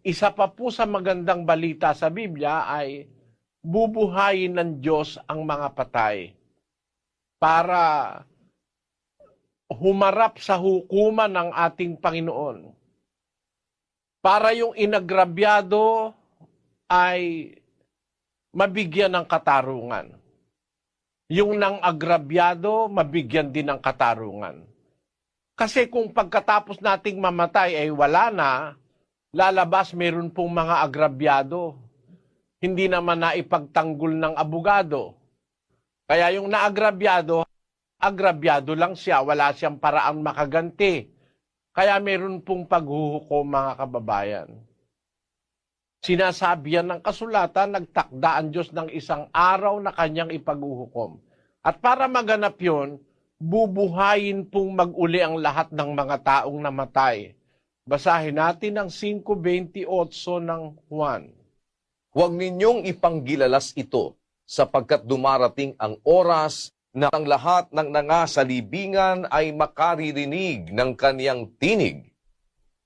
isa pa po sa magandang balita sa Biblia ay bubuhayin ng Diyos ang mga patay para humarap sa hukuman ng ating Panginoon. Para yung inagrabyado ay mabigyan ng katarungan. Yung nang agrabyado, mabigyan din ng katarungan. Kasi kung pagkatapos nating mamatay ay wala na, lalabas meron pong mga agrabyado. Hindi naman naipagtanggol ng abogado. Kaya yung naagrabyado, agrabyado lang siya, wala siyang paraang makaganti. Kaya meron pong paghuhukom mga kababayan. Sinasabi yan ng kasulatan, nagtakda ang Diyos ng isang araw na kanyang ipaghuhukom. At para maganap yun, bubuhayin pong mag-uli ang lahat ng mga taong namatay. Basahin natin ang 5:28 ng Juan. Huwag ninyong ipanggilalas ito, sapagkat dumarating ang oras na ang lahat ng nangasalibingan ay makaririnig ng kaniyang tinig.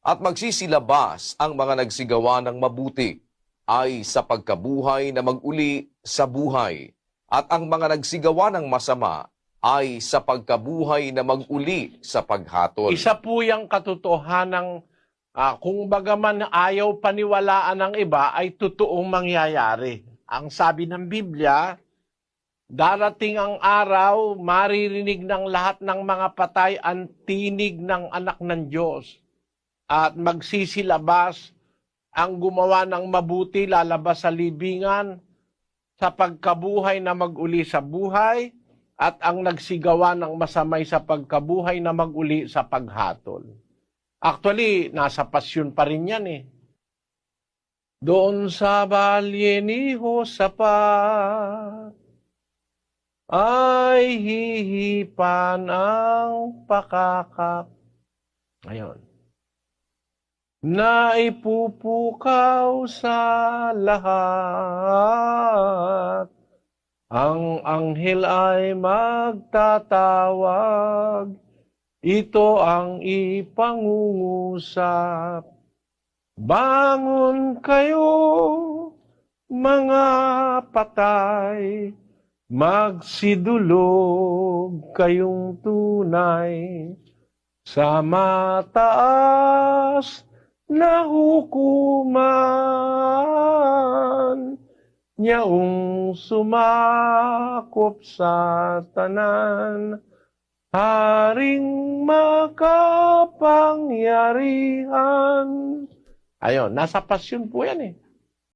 At magsisilabas ang mga nagsigawa ng mabuti ay sa pagkabuhay na mag-uli sa buhay. At ang mga nagsigawa ng masama ay sa pagkabuhay na mag-uli sa paghatol. Isa po yung katotohanan kung bagaman ayaw paniwalaan ng iba ay totoong mangyayari. Ang sabi ng Biblia, darating ang araw, maririnig ng lahat ng mga patay ang tinig ng anak ng Diyos. At magsisilabas ang gumawa ng mabuti, lalabas sa libingan, sa pagkabuhay na mag-uli sa buhay, at ang nagsigawa ng masamay sa pagkabuhay na mag-uli sa paghatol. Actually, nasa pasyon pa rin yan eh. Doon sa balye ni Josaphat ay hihipan ang pakakak. Ngayon, na ipupukaw sa lahat. Ang anghel ay magtatawag, ito ang ipangungusap. Bangon kayo, mga patay, magsidulog kayong tunay sa mataas na hukuman, nyaong sumakop sa tanan, haring makapangyarihan. Ayun, nasa pasyon po yan eh.